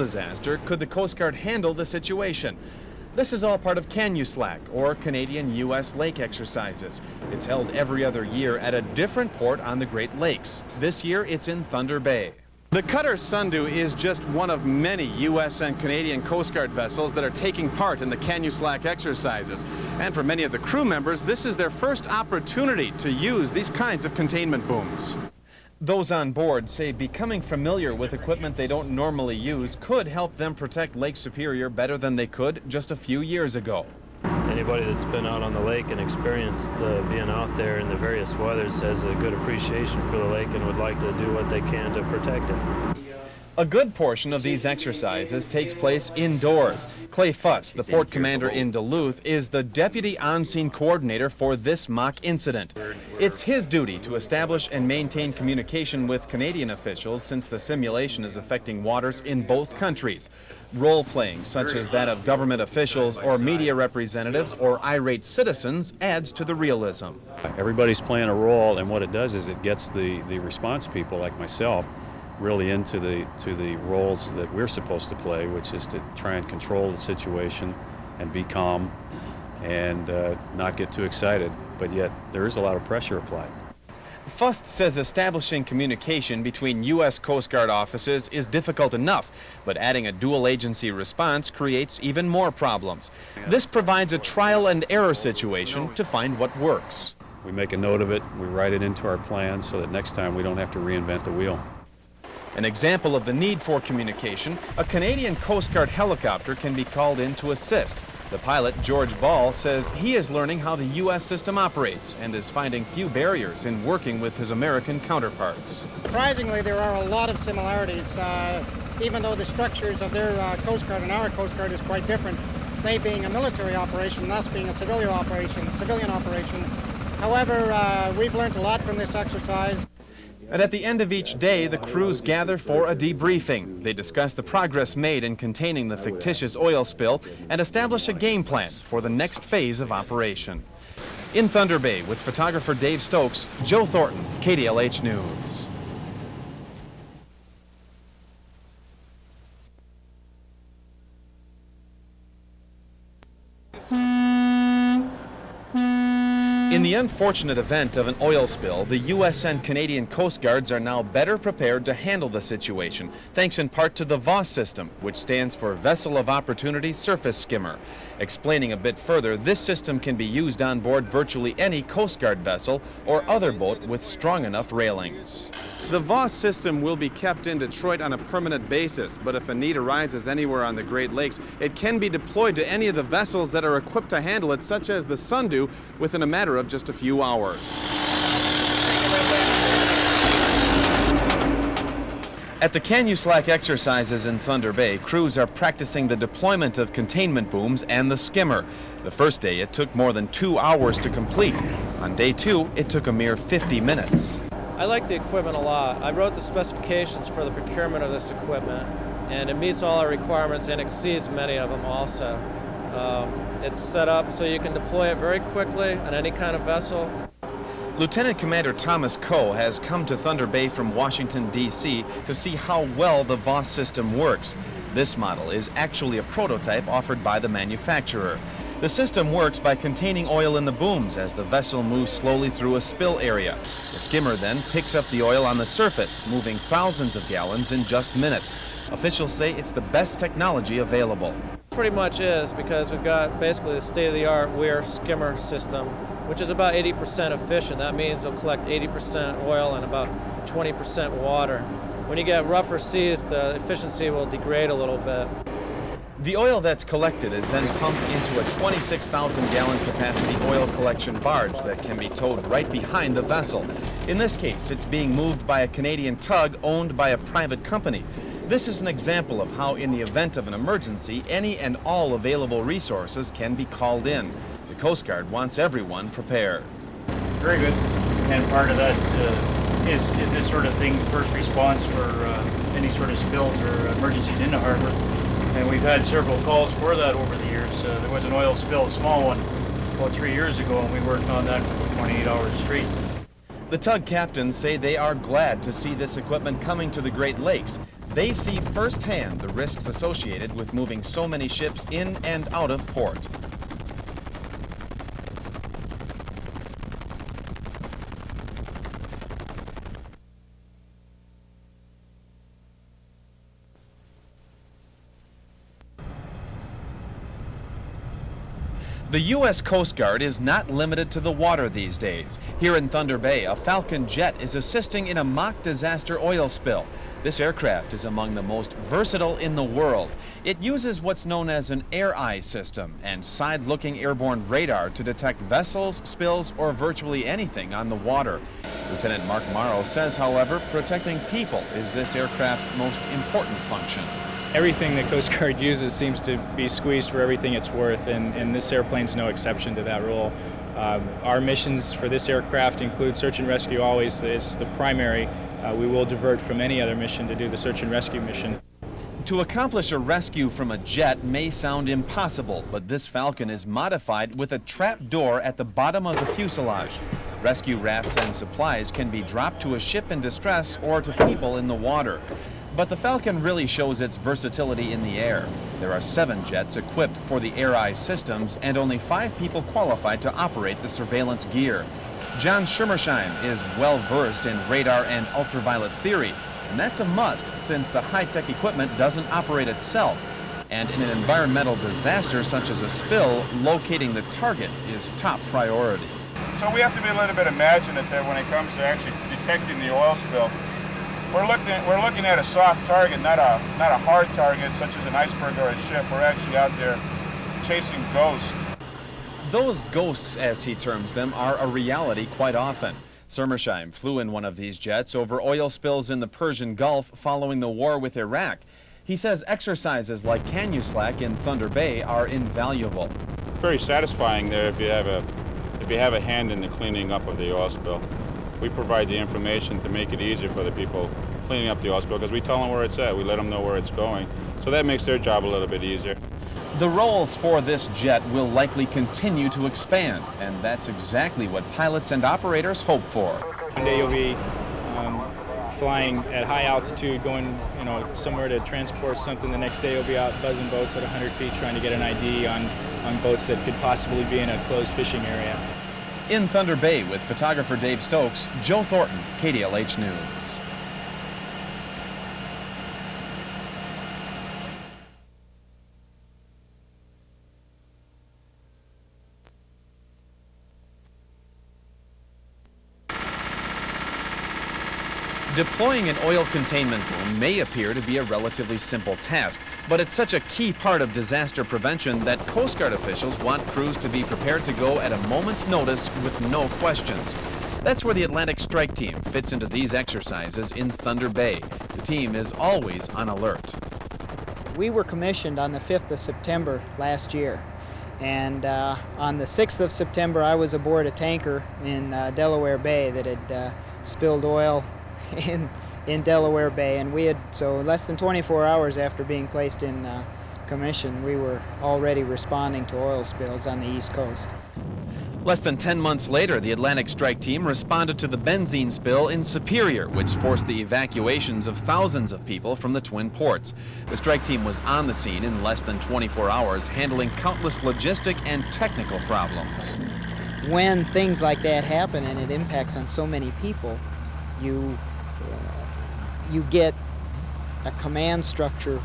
disaster, could the Coast Guard handle the situation? This is all part of CanUs, or Canadian-U.S. lake exercises. It's held every other year at a different port on the Great Lakes. This year, it's in Thunder Bay. The cutter Sundew is just one of many U.S. and Canadian Coast Guard vessels that are taking part in the CanUs exercises. And for many of the crew members, this is their first opportunity to use these kinds of containment booms. Those on board say becoming familiar with equipment they don't normally use could help them protect Lake Superior better than they could just a few years ago. Anybody that's been out on the lake and experienced being out there in the various weathers has a good appreciation for the lake and would like to do what they can to protect it. A good portion of these exercises takes place indoors. Clay Fuss, the port commander in Duluth, is the deputy on-scene coordinator for this mock incident. It's his duty to establish and maintain communication with Canadian officials since the simulation is affecting waters in both countries. Role-playing, such as that of government officials or media representatives or irate citizens, adds to the realism. Everybody's playing a role, and what it does is it gets the response people like myself really into the roles that we're supposed to play, which is to try and control the situation and be calm and not get too excited, but yet there is a lot of pressure applied. Fust says establishing communication between U.S. Coast Guard offices is difficult enough, but adding a dual agency response creates even more problems. This provides a trial and error situation to find what works. We make a note of it, we write it into our plans so that next time we don't have to reinvent the wheel. An example of the need for communication, a Canadian Coast Guard helicopter can be called in to assist. The pilot, George Ball, says he is learning how the U.S. system operates and is finding few barriers in working with his American counterparts. Surprisingly, there are a lot of similarities, even though the structures of their Coast Guard and our Coast Guard is quite different. They being a military operation, us being a civilian operation. However, we've learned a lot from this exercise. And at the end of each day, the crews gather for a debriefing. They discuss the progress made in containing the fictitious oil spill and establish a game plan for the next phase of operation. In Thunder Bay, with photographer Dave Stokes, Joe Thornton, KDLH News. In the unfortunate event of an oil spill, the U.S. and Canadian Coast Guards are now better prepared to handle the situation, thanks in part to the VOS system, which stands for Vessel of Opportunity Surface Skimmer. Explaining a bit further, this system can be used on board virtually any Coast Guard vessel or other boat with strong enough railings. The VOS system will be kept in Detroit on a permanent basis, but if a need arises anywhere on the Great Lakes, it can be deployed to any of the vessels that are equipped to handle it, such as the Sundew, within a matter of just a few hours. At the CanUs exercises in Thunder Bay, crews are practicing the deployment of containment booms and the skimmer. The first day, it took more than 2 hours to complete. On day 2, it took a mere 50 minutes. I like the equipment a lot. I wrote the specifications for the procurement of this equipment, and it meets all our requirements and exceeds many of them also. It's set up so you can deploy it very quickly on any kind of vessel. Lieutenant Commander Thomas Coe has come to Thunder Bay from Washington, D.C. to see how well the VOS system works. This model is actually a prototype offered by the manufacturer. The system works by containing oil in the booms as the vessel moves slowly through a spill area. The skimmer then picks up the oil on the surface, moving thousands of gallons in just minutes. Officials say it's the best technology available. Pretty much is, because we've got basically the state-of-the-art Weir skimmer system, which is about 80% efficient. That means they'll collect 80% oil and about 20% water. When you get rougher seas, the efficiency will degrade a little bit. The oil that's collected is then pumped into a 26,000-gallon capacity oil collection barge that can be towed right behind the vessel. In this case, it's being moved by a Canadian tug owned by a private company. This is an example of how, in the event of an emergency, any and all available resources can be called in. The Coast Guard wants everyone prepared. Very good. And part of that is this sort of thing, first response for any sort of spills or emergencies in the harbor. And we've had several calls for that over the years. There was an oil spill, a small one, about 3 years ago, and we worked on that for 28 hours straight. The tug captains say they are glad to see this equipment coming to the Great Lakes. They see firsthand the risks associated with moving so many ships in and out of port. The U.S. Coast Guard is not limited to the water these days. Here in Thunder Bay, a Falcon Jet is assisting in a mock disaster oil spill. This aircraft is among the most versatile in the world. It uses what's known as an air eye system and side-looking airborne radar to detect vessels, spills, or virtually anything on the water. Lieutenant Mark Morrow says, however, protecting people is this aircraft's most important function. Everything the Coast Guard uses seems to be squeezed for everything it's worth, and this airplane's no exception to that rule. Our missions for this aircraft include search and rescue always is the primary. We will divert from any other mission to do the search and rescue mission. To accomplish a rescue from a jet may sound impossible, but this Falcon is modified with a trap door at the bottom of the fuselage. Rescue rafts and supplies can be dropped to a ship in distress or to people in the water. But the Falcon really shows its versatility in the air. There are 7 jets equipped for the air eye systems and only 5 people qualified to operate the surveillance gear. John Schirmersheim is well versed in radar and ultraviolet theory, and that's a must since the high-tech equipment doesn't operate itself. And in an environmental disaster such as a spill, locating the target is top priority. So we have to be a little bit imaginative when it comes to actually detecting the oil spill. We're looking at a soft target, not a hard target such as an iceberg or a ship. We're actually out there chasing ghosts. Those ghosts, as he terms them, are a reality quite often. Schirmersheim flew in one of these jets over oil spills in the Persian Gulf following the war with Iraq. He says exercises like CanUs in Thunder Bay are invaluable. Very satisfying there if you have a hand in the cleaning up of the oil spill. We provide the information to make it easier for the people cleaning up the oil spill because we tell them where it's at. We let them know where it's going. So that makes their job a little bit easier. The roles for this jet will likely continue to expand, and that's exactly what pilots and operators hope for. One day you'll be flying at high altitude, going somewhere to transport something. The next day you'll be out buzzing boats at 100 feet trying to get an ID on boats that could possibly be in a closed fishing area. In Thunder Bay with photographer Dave Stokes, Joe Thornton, KDLH News. Deploying an oil containment boom may appear to be a relatively simple task, but it's such a key part of disaster prevention that Coast Guard officials want crews to be prepared to go at a moment's notice with no questions. That's where the Atlantic Strike Team fits into these exercises in Thunder Bay. The team is always on alert. We were commissioned on the 5th of September last year, and on the 6th of September I was aboard a tanker in Delaware Bay that had spilled oil in Delaware Bay, and so less than 24 hours after being placed in commission, we were already responding to oil spills on the East Coast. Less than 10 months later, the Atlantic Strike Team responded to the benzene spill in Superior, which forced the evacuations of thousands of people from the Twin Ports. The strike team was on the scene in less than 24 hours, handling countless logistic and technical problems. When things like that happen and it impacts on so many people, you get a command structure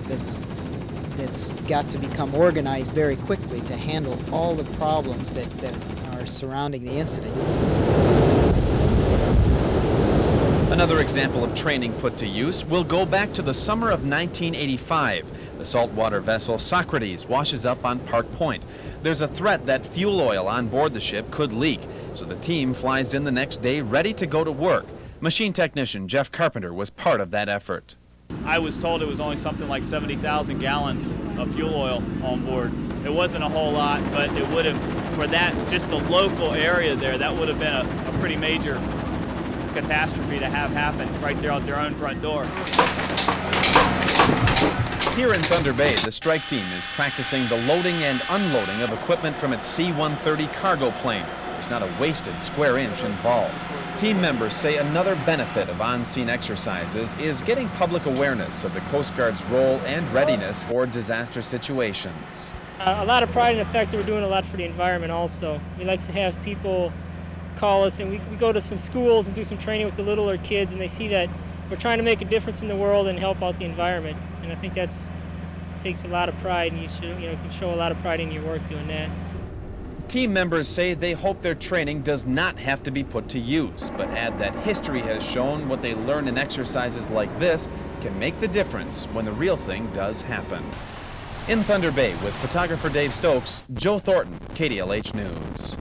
that's got to become organized very quickly to handle all the problems that are surrounding the incident. Another example of training put to use will go back to the summer of 1985. The saltwater vessel Socrates washes up on Park Point. There's a threat that fuel oil on board the ship could leak, so the team flies in the next day ready to go to work. Machine technician Jeff Carpenter was part of that effort. I was told it was only something like 70,000 gallons of fuel oil on board. It wasn't a whole lot, but it would have, for that, just the local area there, that would have been a pretty major catastrophe to have happen right there out their own front door. Here in Thunder Bay, the strike team is practicing the loading and unloading of equipment from its C-130 cargo plane. There's not a wasted square inch involved. Team members say another benefit of on-scene exercises is getting public awareness of the Coast Guard's role and readiness for disaster situations. A lot of pride in the fact that we're doing a lot for the environment also. We like to have people call us, and we go to some schools and do some training with the littler kids, and they see that we're trying to make a difference in the world and help out the environment. And I think that takes a lot of pride, and you can show a lot of pride in your work doing that. Team members say they hope their training does not have to be put to use, but add that history has shown what they learn in exercises like this can make the difference when the real thing does happen. In Thunder Bay with photographer Dave Stokes, Joe Thornton, KDLH News.